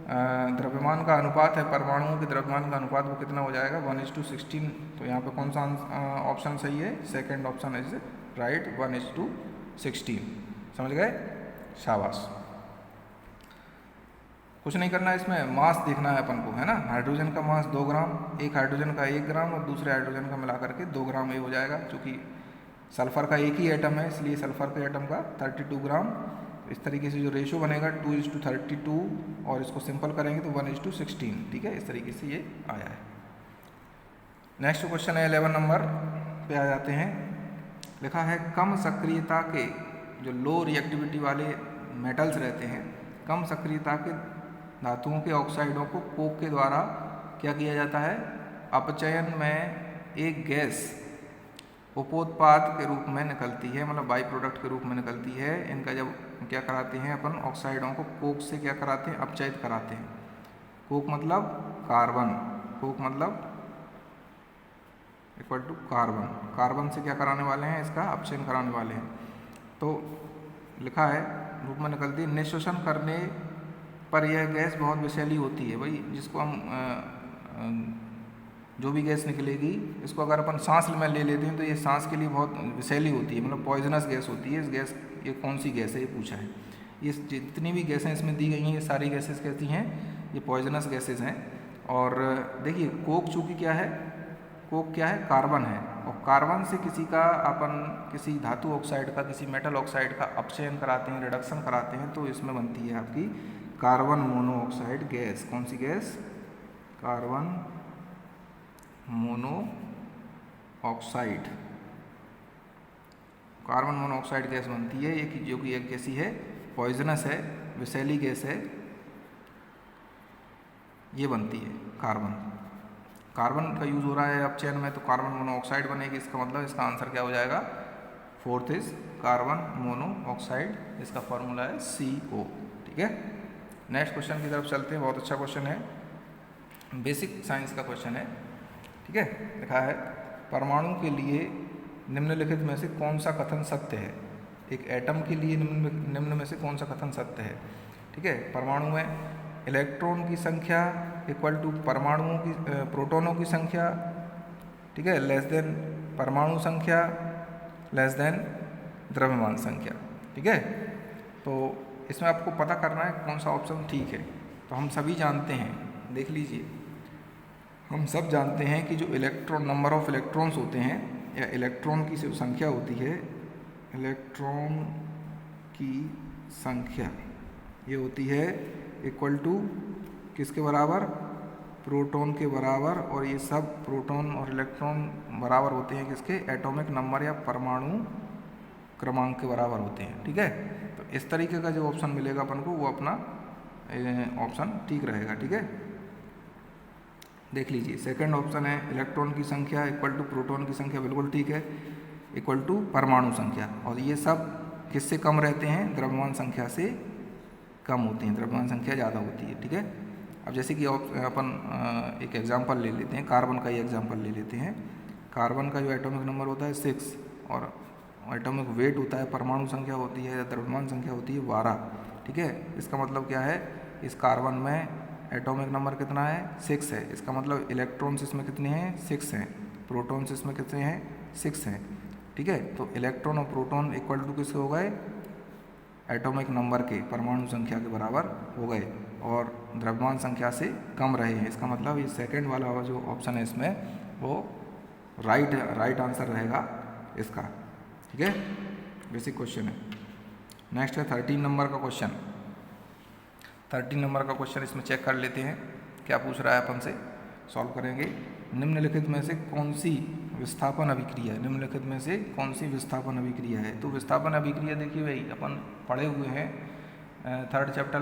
द्रव्यमान का अनुपात है, परमाणुओं के द्रव्यमान का अनुपात, वो कितना हो जाएगा 1:16। तो यहाँ पे कौन सा ऑप्शन सही है, सेकंड ऑप्शन इज राइट 1:16। समझ गए, शाबाश। कुछ नहीं करना है इसमें, मास देखना है अपन को, है ना। हाइड्रोजन का मास 2 ग्राम, एक हाइड्रोजन का 1 ग्राम और दूसरे हाइड्रोजन का मिला करके 2 ग्राम ये हो जाएगा। चूँकि सल्फर का एक ही एटम है इसलिए सल्फर के एटम का 32 ग्राम। इस तरीके से जो रेशो बनेगा 2:32 और इसको सिंपल करेंगे तो 1:16। ठीक है, इस तरीके से ये आया है। नेक्स्ट क्वेश्चन है 11 नंबर पे आ जाते हैं। लिखा है कम सक्रियता के जो लो रिएक्टिविटी वाले मेटल्स रहते हैं, कम सक्रियता के धातुओं के ऑक्साइडों को कोक के द्वारा क्या किया जाता है, अपचयन में एक गैस उपोत्पाद के रूप में निकलती है, मतलब बाई प्रोडक्ट के रूप में निकलती है। इनका जब क्या कराते हैं अपन ऑक्साइडों को कोक से क्या कराते हैं, अपचयित कराते हैं। कोक मतलब कार्बन, कोक मतलब इक्वल टू कार्बन, कार्बन से क्या कराने वाले हैं, इसका अपचयन कराने वाले हैं। तो लिखा है रूप में निकलती है, निःश्वसन करने पर यह गैस बहुत विषैली होती है। भाई जिसको हम जो भी गैस निकलेगी इसको अगर अपन सांस में ले लेते हैं तो ये सांस के लिए बहुत विषैली होती है, मतलब पॉइजनस गैस होती है। इस गैस, ये कौन सी गैस है ये पूछा है। ये जितनी भी गैसें इसमें दी गई हैं ये सारी गैसेस कहती हैं ये पॉइजनस गैसेस हैं। और देखिए कोक चूँकि क्या है, कोक क्या है, कार्बन है, और कार्बन से किसी का अपन किसी धातु ऑक्साइड का, किसी मेटल ऑक्साइड का अपचयन कराते हैं, रिडक्शन कराते हैं, तो इसमें बनती है आपकी कार्बन मोनोऑक्साइड गैस। कौन सी gas, carbon monoxide, carbon monoxide gas बनती है ये, जो कि एक कैसी है, पॉइजनस है, विषैली गैस है, ये बनती है कार्बन। कार्बन का यूज़ हो रहा है अपचयन में तो कार्बन मोनोऑक्साइड बनेगी। इसका मतलब इसका आंसर क्या हो जाएगा, फोर्थ इज कार्बन मोनोऑक्साइड, इसका फॉर्मूला है CO। ठीक है, नेक्स्ट क्वेश्चन की तरफ चलते हैं। बहुत अच्छा क्वेश्चन है, बेसिक साइंस का क्वेश्चन है। ठीक है, लिखा है परमाणु के लिए निम्नलिखित में से कौन सा कथन सत्य है। एक एटम के लिए निम्न में से कौन सा कथन सत्य है। ठीक है, परमाणु में इलेक्ट्रॉन की संख्या इक्वल टू परमाणुओं की प्रोटॉनों की संख्या, ठीक है, लेस देन परमाणु संख्या लेस देन द्रव्यमान संख्या। ठीक है, तो इसमें आपको पता करना है कौन सा ऑप्शन ठीक है। तो हम सभी जानते हैं, देख लीजिए, हम सब जानते हैं कि जो इलेक्ट्रॉन, नंबर ऑफ इलेक्ट्रॉन्स होते हैं या इलेक्ट्रॉन की जो संख्या होती है, इलेक्ट्रॉन की संख्या ये होती है इक्वल टू किसके बराबर, प्रोटॉन के बराबर। और ये सब प्रोटॉन और इलेक्ट्रॉन बराबर होते हैं किसके, एटॉमिक नंबर या परमाणु क्रमांक के बराबर होते हैं। ठीक है, तो इस तरीके का जो ऑप्शन मिलेगा अपन को वो अपना ऑप्शन ठीक रहेगा। ठीक है, देख लीजिए, सेकंड ऑप्शन है इलेक्ट्रॉन की संख्या इक्वल टू प्रोटॉन की संख्या, बिल्कुल ठीक है, इक्वल टू परमाणु संख्या। और ये सब किससे कम रहते हैं, द्रव्यमान संख्या से कम होती हैं, द्रव्यमान संख्या ज़्यादा होती है। ठीक है, अब जैसे कि अपन एक एग्जांपल ले लेते हैं, कार्बन का ही एग्जांपल ले लेते हैं। कार्बन का जो एटॉमिक नंबर होता है 6 और एटॉमिक वेट होता है, परमाणु संख्या होती है, द्रव्यमान संख्या होती है 12। ठीक है, इसका मतलब क्या है, इस कार्बन में एटॉमिक नंबर कितना है, 6 है। इसका मतलब इलेक्ट्रॉन्स इसमें कितने हैं, 6 हैं, प्रोटॉन्स इसमें कितने हैं, 6 हैं। ठीक है, तो इलेक्ट्रॉन और प्रोटॉन इक्वल टू किसके हो गए, एटॉमिक नंबर के, परमाणु संख्या के बराबर हो गए और द्रव्यमान संख्या से कम रहे हैं। इसका मतलब ये सेकंड वाला जो ऑप्शन है इसमें वो राइट आंसर रहेगा इसका। ठीक है, बेसिक क्वेश्चन है। नेक्स्ट है 13 नंबर का क्वेश्चन। 13 नंबर का क्वेश्चन इसमें चेक कर लेते हैं क्या पूछ रहा है, अपन से सॉल्व करेंगे। निम्नलिखित में से कौन सी विस्थापन अभिक्रिया है, निम्नलिखित में से कौन सी विस्थापन अभिक्रिया है। तो विस्थापन अभिक्रिया देखिए भाई, अपन पढ़े हुए हैं 3rd chapter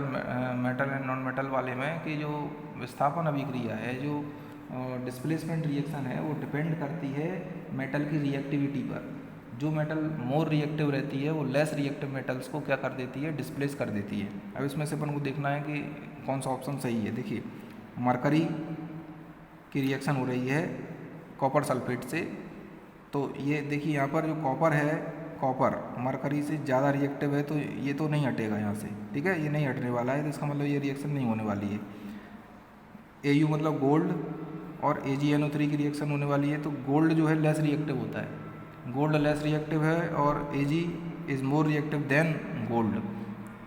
metal and non metal वाले में कि जो विस्थापन अभिक्रिया है, जो डिस्प्लेसमेंट रिएक्शन है, वो डिपेंड करती है मेटल की रिएक्टिविटी पर। जो मेटल मोर रिएक्टिव रहती है वो लेस रिएक्टिव मेटल्स को क्या कर देती है, डिस्प्लेस कर देती है। अब इसमें से अपन को देखना है कि कौन सा ऑप्शन सही है। देखिए मरकरी की रिएक्शन हो रही है कॉपर सल्फेट से, तो ये देखिए यहाँ पर जो कॉपर है, कॉपर मरकरी से ज़्यादा रिएक्टिव है, तो ये तो नहीं हटेगा यहाँ से, ठीक है, ये नहीं हटने वाला है, तो इसका मतलब ये रिएक्शन नहीं होने वाली है। Au मतलब गोल्ड और AgNO3 की रिएक्शन होने वाली है, तो गोल्ड जो है लेस रिएक्टिव होता है, गोल्ड लेस रिएक्टिव है और Ag is more reactive than gold,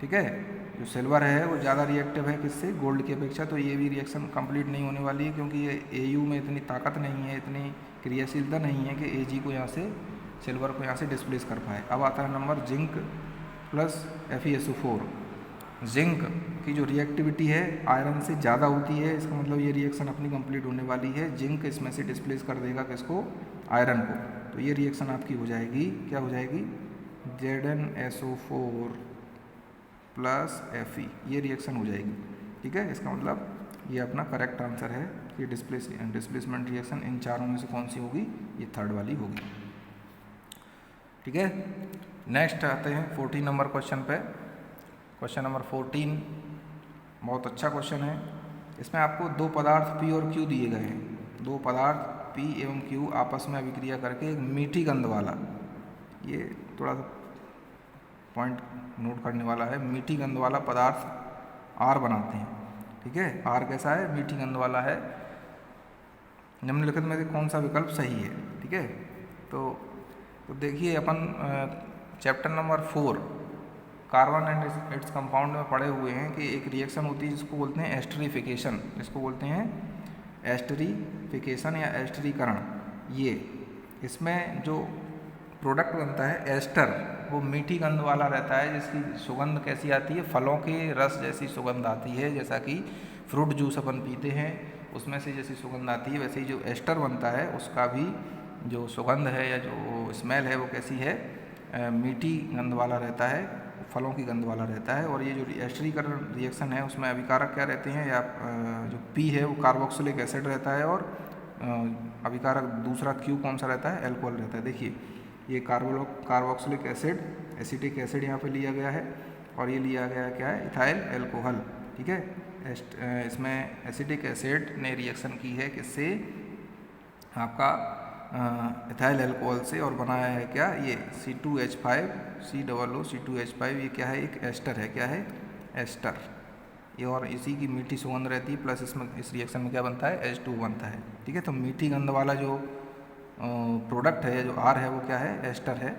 ठीक है। जो सिल्वर है वो ज़्यादा रिएक्टिव है किससे, गोल्ड की अपेक्षा, तो ये भी रिएक्शन कंप्लीट नहीं होने वाली है, क्योंकि ये Au में इतनी ताकत नहीं है, इतनी क्रियाशीलता नहीं है कि Ag को यहाँ से, सिल्वर को यहाँ से डिस्प्लेस कर पाए। अब आता है number zinc plus FeSO4। Zinc की जो रिएक्टिविटी है आयरन से ज़्यादा होती है, इसका मतलब ये रिएक्शन अपनी कंप्लीट होने वाली है, जिंक इसमें से डिस्प्लेस कर देगा किसको, आयरन को, तो ये रिएक्शन आपकी हो जाएगी, क्या हो जाएगी, ZnSO4 प्लस Fe, ये रिएक्शन हो जाएगी, ठीक है। इसका मतलब ये अपना करेक्ट आंसर है कि डिस्प्लेसमेंट रिएक्शन इन चारों में से कौन सी होगी, ये थर्ड वाली होगी, ठीक है। नेक्स्ट आते हैं 14 नंबर क्वेश्चन पे। क्वेश्चन नंबर 14 बहुत अच्छा क्वेश्चन है। इसमें आपको दो पदार्थ P और Q दिए गए हैं, दो पदार्थ P एवं Q आपस में अभिक्रिया करके एक मीठी गंध वाला, ये थोड़ा सा पॉइंट नोट करने वाला है, मीठी गंध वाला पदार्थ R बनाते हैं, ठीक है। R कैसा है, मीठी गंध वाला है। निम्नलिखित में से कौन सा विकल्प सही है, ठीक है। तो देखिए अपन chapter number 4 carbon and its compound में पढ़े हुए हैं कि एक रिएक्शन होती है जिसको बोलते हैं एस्टरीफिकेशन, जिसको बोलते हैं एस्टरीफिकेशन या एस्टरीकरण। ये इसमें जो प्रोडक्ट बनता है एस्टर, वो मीठी गंध वाला रहता है, जिसकी सुगंध कैसी आती है, फलों के रस जैसी सुगंध आती है, जैसा कि फ्रूट जूस अपन पीते हैं उसमें से जैसी सुगंध आती है, वैसे ही जो एस्टर बनता है उसका भी जो सुगंध है या जो स्मेल है वो कैसी है, मीठी गंध वाला रहता है, फलों की गंध वाला रहता है। और ये जो एस्टरीकरण रिएक्शन है उसमें अभिकारक क्या रहते हैं, या जो P है वो कार्बोक्सिलिक एसिड रहता है, और अभिकारक दूसरा Q कौन सा रहता है, अल्कोहल रहता है। देखिए ये कार्बोक्सिलिक एसिड, एसिटिक एसिड यहाँ पे लिया गया है, और ये लिया गया क्या है, इथाइल अल्कोहल, ठीक है। इसमें एसिटिक एसिड ने रिएक्शन की है किससे, आपका इथाइल अल्कोहल से, और बनाया है क्या, ये C2H5 C00C2H5, ये क्या है, एक एस्टर है, क्या है, एस्टर, ये, और इसी की मीठी सुगंध रहती है, प्लस इसमें इस रिएक्शन में क्या बनता है, H2 बनता है, ठीक है। तो मीठी गंध वाला जो प्रोडक्ट है, जो R है, वो क्या है, एस्टर है,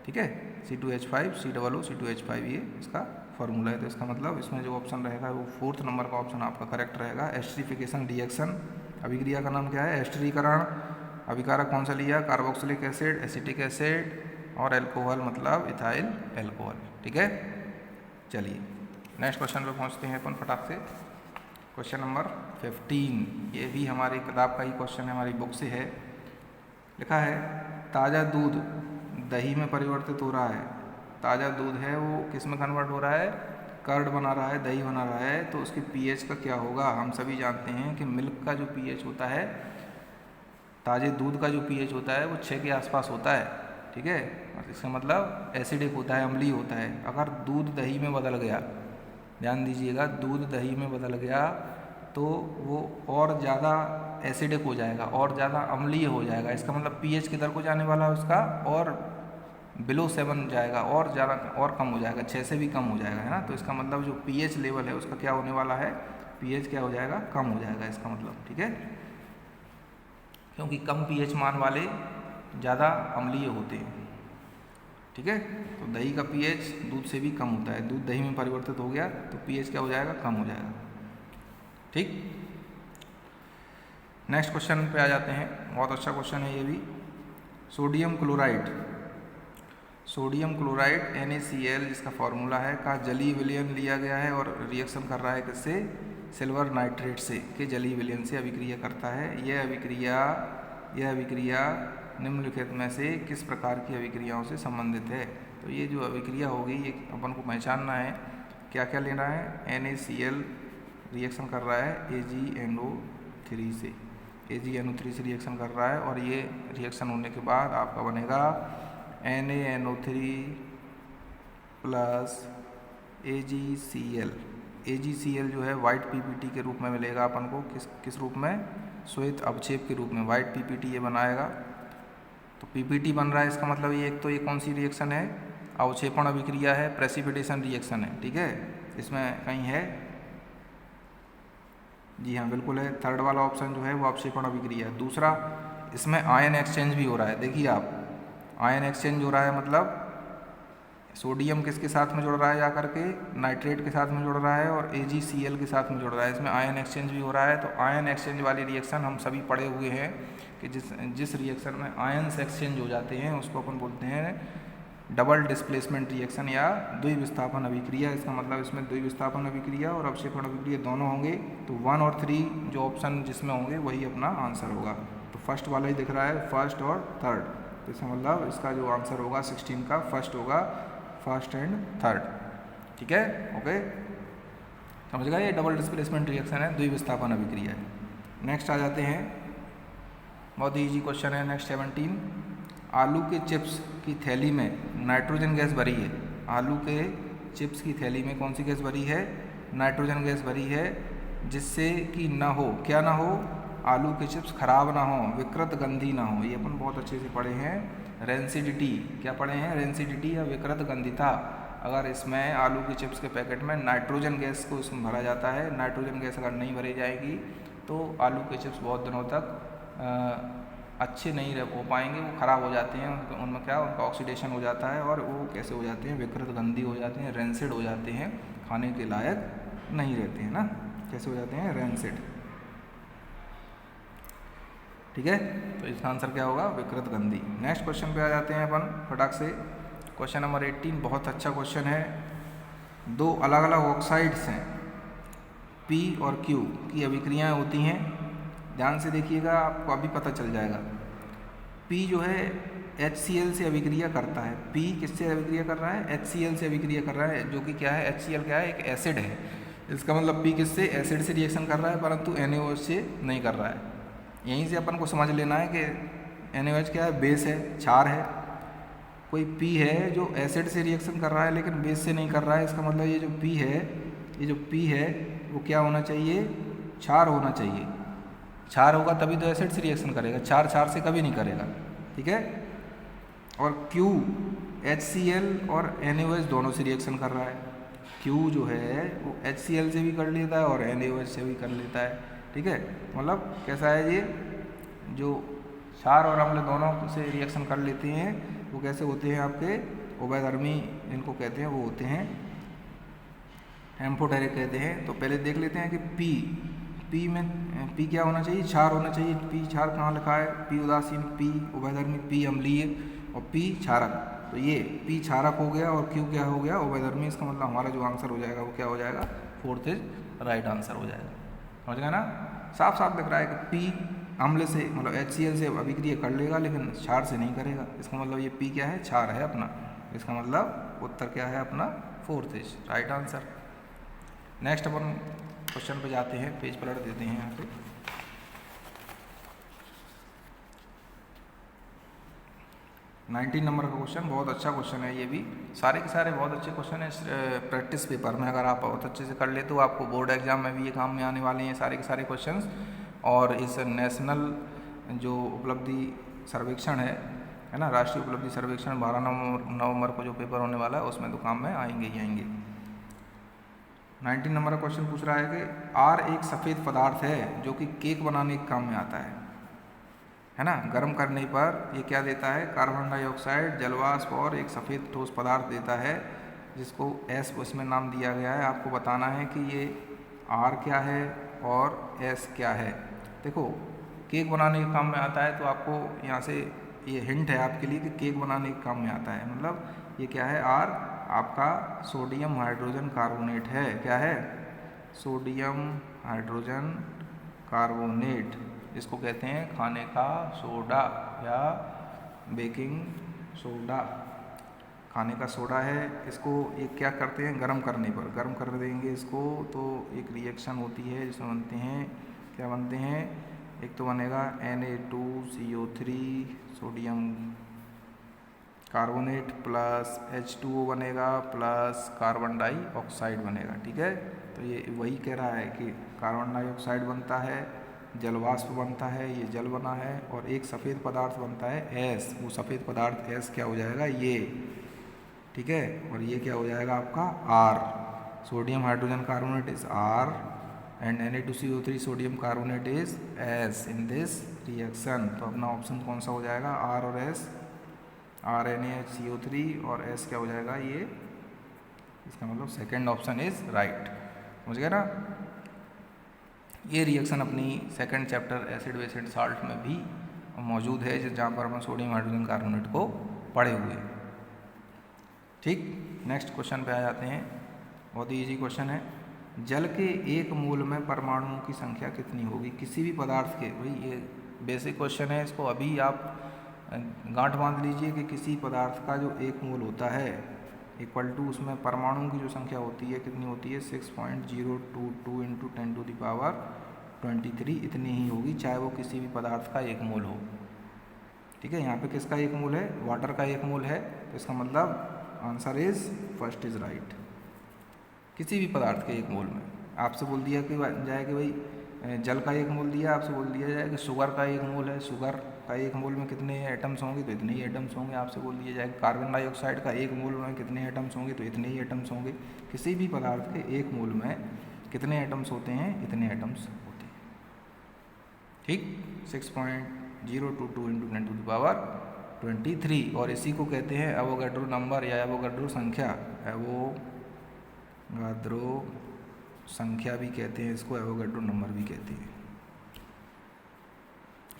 ठीक है। C2H5 C00C2H5 ये इसका फॉर्मूला है। तो इसका मतलब इसमें जो ऑप्शन रहेगा वो 4th नंबर का ऑप्शन आपका करेक्ट रहेगा। एस्टरीफिकेशन रिएक्शन, अभिक्रिया का नाम क्या है, एस्टरीकरण, अभिकारक कौन सा लिया, कार्बोक्सिलिक एसिड, एसिटिक एसिड, और अल्कोहल मतलब इथाइल अल्कोहल, ठीक है। चलिए नेक्स्ट क्वेश्चन पे पहुंचते हैं अपन फटाक से। क्वेश्चन नंबर 15, ये भी हमारी किताब का ही क्वेश्चन है, हमारी बुक से है। लिखा है ताज़ा दूध दही में परिवर्तित हो रहा है, ताज़ा दूध है वो किस में कन्वर्ट हो रहा है, कर्ड बना रहा है, दही बना रहा है, तो उसके pH का क्या होगा। हम सभी जानते हैं कि मिल्क का जो pH होता है, ताज़े दूध का जो pH होता है वो 6 के आसपास होता है, ठीक है। इसका मतलब एसिडिक होता है, अम्लीय होता है। अगर दूध दही में बदल गया, ध्यान दीजिएगा, दूध दही में बदल गया तो वो और ज़्यादा एसिडिक हो जाएगा और ज़्यादा अम्लीय हो जाएगा। इसका मतलब pH किधर को जाने वाला है उसका, और बिलो 7 जाएगा, और ज़्यादा और कम हो जाएगा, 6 से भी कम हो जाएगा, है ना। तो इसका मतलब जो pH लेवल है उसका क्या होने वाला है, pH क्या हो जाएगा, कम हो जाएगा, इसका मतलब, ठीक है। क्योंकि कम pH मान वाले ज़्यादा अम्लीय होते हैं, ठीक है। तो दही का pH दूध से भी कम होता है, दूध दही में परिवर्तित हो गया तो pH क्या हो जाएगा, कम हो जाएगा, ठीक। नेक्स्ट क्वेश्चन पे आ जाते हैं, बहुत अच्छा क्वेश्चन है ये भी। Sodium chloride, sodium chloride NaCl जिसका फॉर्मूला है का जलीय विलयन लिया गया है और रिएक्शन कर रहा है किससे, सिल्वर नाइट्रेट से के जलीय विलयन से अभिक्रिया करता है। यह अभिक्रिया निम्नलिखित में से किस प्रकार की अभिक्रियाओं से संबंधित है। तो ये जो अभिक्रिया होगी ये अपन को पहचानना है, क्या क्या लेना है। NaCl रिएक्शन कर रहा है AgNO3 से, AgNO3 से रिएक्शन कर रहा है, और ये रिएक्शन होने के बाद आपका बनेगा NaNO3 प्लस AgCl। AgCl जो है वाइट PPT के रूप में मिलेगा अपन को, किस रूप में, श्वेत अवक्षेप के रूप में वाइट PPT ये बनाएगा। तो PPT बन रहा है, इसका मतलब ये एक तो ये कौन सी रिएक्शन है, अवक्षेपण अभिक्रिया है, प्रेसिपिटेशन रिएक्शन है, ठीक है। इसमें कहीं है, जी हाँ बिल्कुल है, थर्ड वाला ऑप्शन जो है वो अवक्षेपण अभिक्रिया है। दूसरा, इसमें आयन एक्सचेंज भी हो रहा है, देखिए आप, आयन एक्सचेंज हो रहा है, मतलब सोडियम किसके साथ में जुड़ रहा है, जाकर के नाइट्रेट के साथ में जुड़ रहा है और AgCl के साथ में जुड़ रहा है, इसमें आयन एक्सचेंज भी हो रहा है। तो आयन एक्सचेंज वाली रिएक्शन हम सभी पढ़े हुए हैं कि जिस रिएक्शन में आयन्स एक्सचेंज हो जाते हैं उसको अपन बोलते हैं डबल डिस्प्लेसमेंट रिएक्शन या द्विविस्थापन अभिक्रिया। इसका मतलब इसमें द्विविस्थापन अभिक्रिया और अवक्षेपण अभिक्रिया दोनों होंगे, तो 1 और 3 जो ऑप्शन जिसमें होंगे वही अपना आंसर होगा। तो फर्स्ट वाला ही दिख रहा है, फर्स्ट और थर्ड, तो इसका मतलब इसका जो आंसर होगा 16 का फर्स्ट होगा, फर्स्ट एंड थर्ड, ठीक है, ओके, समझ गए। ये डबल डिस्प्लेसमेंट रिएक्शन है, द्विविस्थापन अभिक्रिया है। नेक्स्ट आ जाते हैं, बहुत ही ईजी क्वेश्चन है, नेक्स्ट 17। आलू के चिप्स की थैली में नाइट्रोजन गैस भरी है, आलू के चिप्स की थैली में कौन सी गैस भरी है, नाइट्रोजन गैस भरी है, जिससे कि ना हो, क्या ना हो, आलू के चिप्स खराब ना हो, विकृत गंधी ना हो। ये अपन बहुत अच्छे से पढ़े हैं, रेंसिडिटी, क्या पढ़े हैं, रेंसिडिटी या विकृत गंधिता। अगर इसमें आलू के चिप्स के पैकेट में नाइट्रोजन गैस को इसमें भरा जाता है, नाइट्रोजन गैस अगर नहीं भरी जाएगी तो आलू के चिप्स बहुत दिनों तक अच्छे नहीं हो पाएंगे, वो ख़राब हो जाते हैं, उनमें क्या, उनका ऑक्सीडेशन हो जाता है और वो कैसे हो जाते हैं, विकृत गंधी हो जाते हैं, रेंसिड हो जाते हैं, खाने के लायक नहीं रहते हैं ना, कैसे हो जाते हैं, रेंसिड, ठीक है। तो इसका आंसर क्या होगा, विकृत गंधी। नेक्स्ट क्वेश्चन पे आ जाते हैं अपन फटाक से, क्वेश्चन नंबर 18, बहुत अच्छा क्वेश्चन है। दो अलग अलग ऑक्साइड्स हैं P और Q की अभिक्रियाएँ होती हैं, ध्यान से देखिएगा, आपको अभी पता चल जाएगा। P जो है HCl से अभिक्रिया करता है, P किससे अभिक्रिया कर रहा है, HCl से अभिक्रिया कर रहा है, जो कि क्या है, HCl क्या है, एक एसिड है। इसका मतलब P किससे, एसिड से रिएक्शन कर रहा है, परंतु NaOH से नहीं कर रहा है। यहीं से अपन को समझ लेना है कि NaOH क्या है, बेस है, क्षार है। कोई P है जो एसिड से रिएक्शन कर रहा है लेकिन बेस से नहीं कर रहा है, इसका मतलब ये जो P है वो क्या होना चाहिए, क्षार होना चाहिए। क्षार होगा तभी तो एसिड से रिएक्शन करेगा, क्षार से कभी नहीं करेगा, ठीक है। और Q HCl और NaOH दोनों से रिएक्शन कर रहा है, Q जो है वो HCl से भी कर लेता है और NaOH से भी कर लेता है, ठीक है। मतलब कैसा है, ये जो क्षार और अम्ल दोनों से रिएक्शन कर लेते हैं वो कैसे होते हैं, आपके उभयधर्मी जिनको कहते हैं वो होते हैं, एम्फोटेरिक कहते हैं। तो पहले देख लेते हैं कि P में P क्या होना चाहिए, क्षार होना चाहिए। P क्षार कहाँ लिखा है, P उदासीन, P उभयधर्मी, P अम्लीय और P क्षारक। तो ये P क्षारक हो गया और Q क्या हो गया, उभयधर्मी। इसका मतलब हमारा जो आंसर हो जाएगा वो क्या हो जाएगा, फोर्थ इज राइट आंसर हो जाएगा, समझ गया ना। साफ साफ दिख रहा है कि P अम्ल से मतलब HCl से अभिक्रिया कर लेगा लेकिन क्षार से नहीं करेगा, इसका मतलब ये P क्या है, क्षार है अपना। इसका मतलब उत्तर क्या है अपना, fourth is right answer. Next upon question पे जाते हैं, पेज पलट देते हैं यहाँ पे। नाइनटीन नंबर का क्वेश्चन, बहुत अच्छा क्वेश्चन है ये भी, सारे के सारे बहुत अच्छे क्वेश्चन है। प्रैक्टिस पेपर में अगर आप बहुत अच्छे से कर ले तो आपको बोर्ड एग्जाम में भी ये काम में आने वाले हैं सारे के सारे क्वेश्चंस। और इस नेशनल जो उपलब्धि सर्वेक्षण है ना, राष्ट्रीय उपलब्धि सर्वेक्षण 12 नवंबर को जो पेपर होने वाला है उसमें तो काम में आएंगे ही आएंगे। 19 नंबर का क्वेश्चन पूछ रहा है कि R एक सफ़ेद पदार्थ है जो कि केक बनाने के काम में आता है ना। गर्म करने पर ये क्या देता है, कार्बन डाइऑक्साइड, जलवाष्प और एक सफ़ेद ठोस पदार्थ देता है जिसको S उसमें नाम दिया गया है। आपको बताना है कि ये R क्या है और S क्या है। देखो केक बनाने के काम में आता है तो आपको यहाँ से ये हिंट है आपके लिए कि केक बनाने के काम में आता है। मतलब ये क्या है, R आपका सोडियम हाइड्रोजन कार्बोनेट है। क्या है, सोडियम हाइड्रोजन कार्बोनेट, इसको कहते हैं खाने का सोडा या बेकिंग सोडा, खाने का सोडा है। इसको ये क्या करते हैं, गर्म करने पर, गर्म कर देंगे इसको तो एक रिएक्शन होती है जिसमें बनते हैं, क्या बनते हैं, एक तो बनेगा Na2CO3 sodium carbonate plus H2O बनेगा प्लस कार्बन डाइऑक्साइड बनेगा। ठीक है, तो ये वही कह रहा है कि कार्बन डाइऑक्साइड बनता है, जल वाष्प बनता है, ये जल बना है, और एक सफ़ेद पदार्थ बनता है S। वो सफ़ेद पदार्थ S क्या हो जाएगा, ये। ठीक है, और ये क्या हो जाएगा आपका R। Sodium hydrogen carbonate is R and Na2CO3 sodium carbonate is S in this reaction. तो अपना ऑप्शन कौन सा हो जाएगा, R और S, RNaHCO3 और S क्या हो जाएगा ये, इसका मतलब सेकेंड ऑप्शन इज राइट। समझ गए ना। ये रिएक्शन अपनी second chapter acid based salt में भी मौजूद है, जहाँ पर हम सोडियम हाइड्रोजन कार्बोनेट को पढ़े हुए हैं। ठीक, नेक्स्ट क्वेश्चन पे आ जाते हैं। बहुत ही ईजी क्वेश्चन है। जल के एक मोल में परमाणुओं की संख्या कितनी होगी किसी भी पदार्थ के। भाई ये बेसिक क्वेश्चन है, इसको अभी आप गांठ बांध लीजिए कि किसी पदार्थ का जो एक मोल होता है इक्वल टू उसमें परमाणुओं की जो संख्या होती है कितनी होती है, 6.022 इंटू 10⁻23 इतनी ही होगी, चाहे वो किसी भी पदार्थ का एक मोल हो। ठीक है, यहाँ पे किसका एक मोल है, वाटर का एक मोल है, तो इसका मतलब answer is first is right. किसी भी पदार्थ के एक मोल में आपसे बोल दिया कि जाए कि भाई जल का एक मोल दिया, आपसे बोल दिया जाए कि शुगर का एक मोल है, शुगर का एक मोल में कितने एटम्स होंगे, तो इतने ही एटम्स होंगे। आपसे बोल दिया जाए कार्बन डाइऑक्साइड का एक मोल में कितने एटम्स होंगे, तो इतने ही एटम्स होंगे। किसी भी पदार्थ के एक मोल में कितने एटम्स होते हैं, इतने एटम्स होते हैं। ठीक, 6.022 इंटू 10⁻23, और इसी को कहते हैं एवोगैड्रो नंबर या एवोगैड्रो संख्या। एवोगैड्रो संख्या भी कहते हैं इसको, एवोगैड्रो नंबर भी कहते हैं।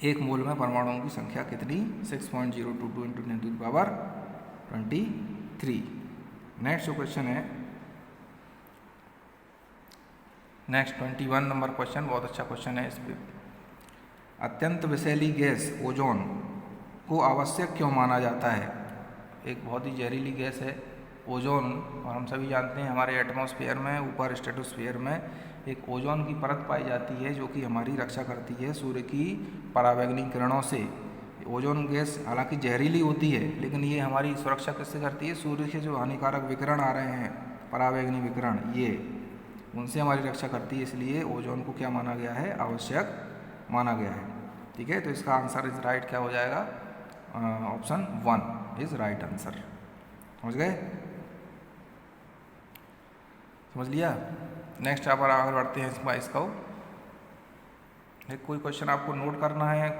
एक मोल में परमाणुओं की संख्या कितनी, 6.022 इंटू 10⁻23। नेक्स्ट जो क्वेश्चन है, नेक्स्ट 21 नंबर क्वेश्चन, बहुत अच्छा क्वेश्चन है। इस पर अत्यंत विषैली गैस ओजोन को आवश्यक क्यों माना जाता है। एक बहुत ही जहरीली गैस है ओजोन, और हम सभी जानते हैं हमारे एटमॉस्फेयर में ऊपर स्ट्रेटोस्फेयर में एक ओजोन की परत पाई जाती है जो कि हमारी रक्षा करती है सूर्य की परावैंगनी किरणों से। ओजोन गैस हालांकि जहरीली होती है, लेकिन ये हमारी सुरक्षा किससे करती है, सूर्य के जो हानिकारक विकिरण आ रहे हैं, परावैंगनी विकिरण, ये उनसे हमारी रक्षा करती है। इसलिए ओजोन को क्या माना गया है, आवश्यक माना गया है। ठीक है, तो इसका आंसर इज राइट क्या हो जाएगा, ऑप्शन 1 इज राइट आंसर। समझ गए, समझ लिया। नेक्स्ट आप आगे बढ़ते हैं इसको कोई क्वेश्चन आपको नोट करना है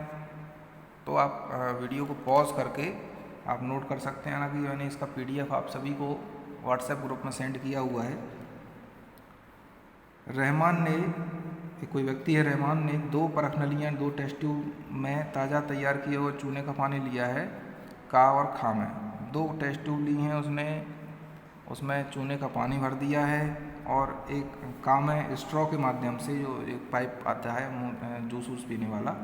तो आप वीडियो को पॉज करके आप नोट कर सकते हैं। हालांकि मैंने इसका PDF आप सभी को व्हाट्सएप ग्रुप में सेंड किया हुआ है। रहमान ने, कोई व्यक्ति है रहमान ने 2 परखनलियाँ 2 टेस्ट ट्यूब में ताज़ा तैयार किए हुए चूने का पानी लिया है, का और खा में। 2 टेस्ट ट्यूब ली हैं उसने, उसमें चूने का पानी भर दिया है, और एक काम है स्ट्रॉ के माध्यम से, जो एक पाइप आता है जूस वूस पीने वाला,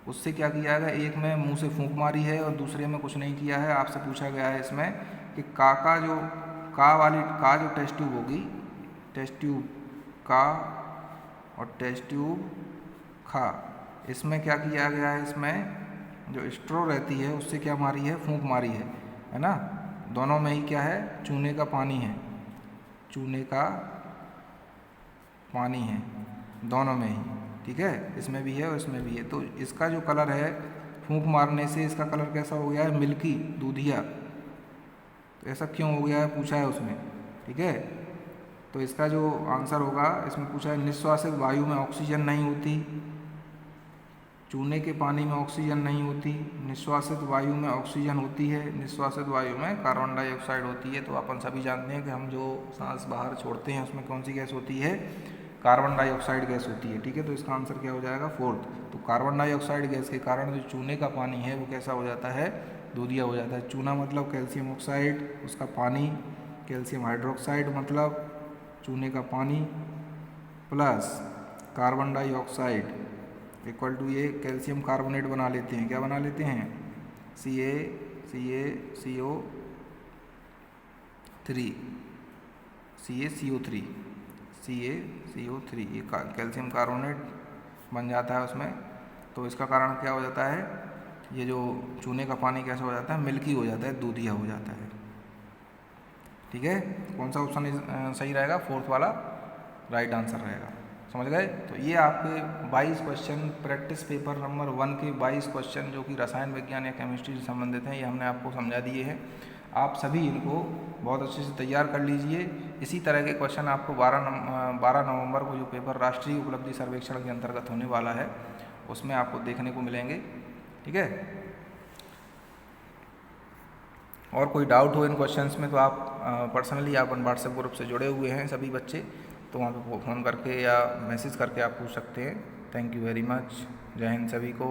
उससे क्या किया गया, एक में मुंह से फूंक मारी है और दूसरे में कुछ नहीं किया है। आपसे पूछा गया है इसमें कि का जो टेस्ट ट्यूब होगी, टेस्ट ट्यूब का और टेस्ट ट्यूब खा, इसमें क्या किया गया है, इसमें जो स्ट्रॉ रहती है उससे क्या मारी है, फूंक मारी है ना। दोनों में ही क्या है, चूने का पानी है, चूने का पानी है दोनों में ही। ठीक है, इसमें भी है और इसमें भी है। तो इसका जो कलर है, फूंक मारने से इसका कलर कैसा हो गया है, मिल्की, दूधिया। तो ऐसा क्यों हो गया है पूछा है उसने। ठीक है, तो इसका जो आंसर होगा, इसमें पूछा है निश्वासित वायु में ऑक्सीजन नहीं होती, चूने के पानी में ऑक्सीजन नहीं होती, निश्वासित वायु में ऑक्सीजन होती है, निश्वासित वायु में कार्बन डाइऑक्साइड होती है। तो अपन सभी जानते हैं कि हम जो सांस बाहर छोड़ते हैं उसमें कौन सी गैस होती है, कार्बन डाइऑक्साइड गैस होती है। ठीक है, तो इसका आंसर क्या हो जाएगा, 4th। तो कार्बन डाइऑक्साइड गैस के कारण जो चूने का पानी है वो कैसा हो जाता है, दूधिया हो जाता है। चूना मतलब कैल्शियम ऑक्साइड, उसका पानी कैल्शियम हाइड्रोक्साइड, मतलब चूने का पानी plus carbon dioxide equal to ये कैल्शियम कार्बोनेट बना लेते हैं। क्या बना लेते हैं, CaCO3 ये कैल्शियम कार्बोनेट बन जाता है उसमें। तो इसका कारण क्या हो जाता है ये जो चूने का पानी कैसा हो जाता है, मिल्की हो जाता है, दूधिया हो जाता है। ठीक है, कौन सा ऑप्शन सही रहेगा? फोर्थ वाला राइट आंसर रहेगा। समझ गए? तो ये आपके 22 क्वेश्चन प्रैक्टिस पेपर नंबर 1 के 22 क्वेश्चन जो कि रसायन विज्ञान या केमिस्ट्री से संबंधित हैं, ये हमने आपको समझा दिए हैं। आप सभी इनको बहुत अच्छे से तैयार कर लीजिए। इसी तरह के क्वेश्चन आपको 12 नवंबर को जो पेपर राष्ट्रीय उपलब्धि सर्वेक्षण के अंतर्गत होने वाला है उसमें आपको देखने को मिलेंगे। ठीक है, और कोई डाउट हो इन क्वेश्चंस में तो आप पर्सनली आप व्हाट्सएप ग्रुप से जुड़े हुए हैं सभी बच्चे, तो वहाँ पे फ़ोन करके या मैसेज करके आप पूछ सकते हैं। Thank you very much. जय हिंद सभी को।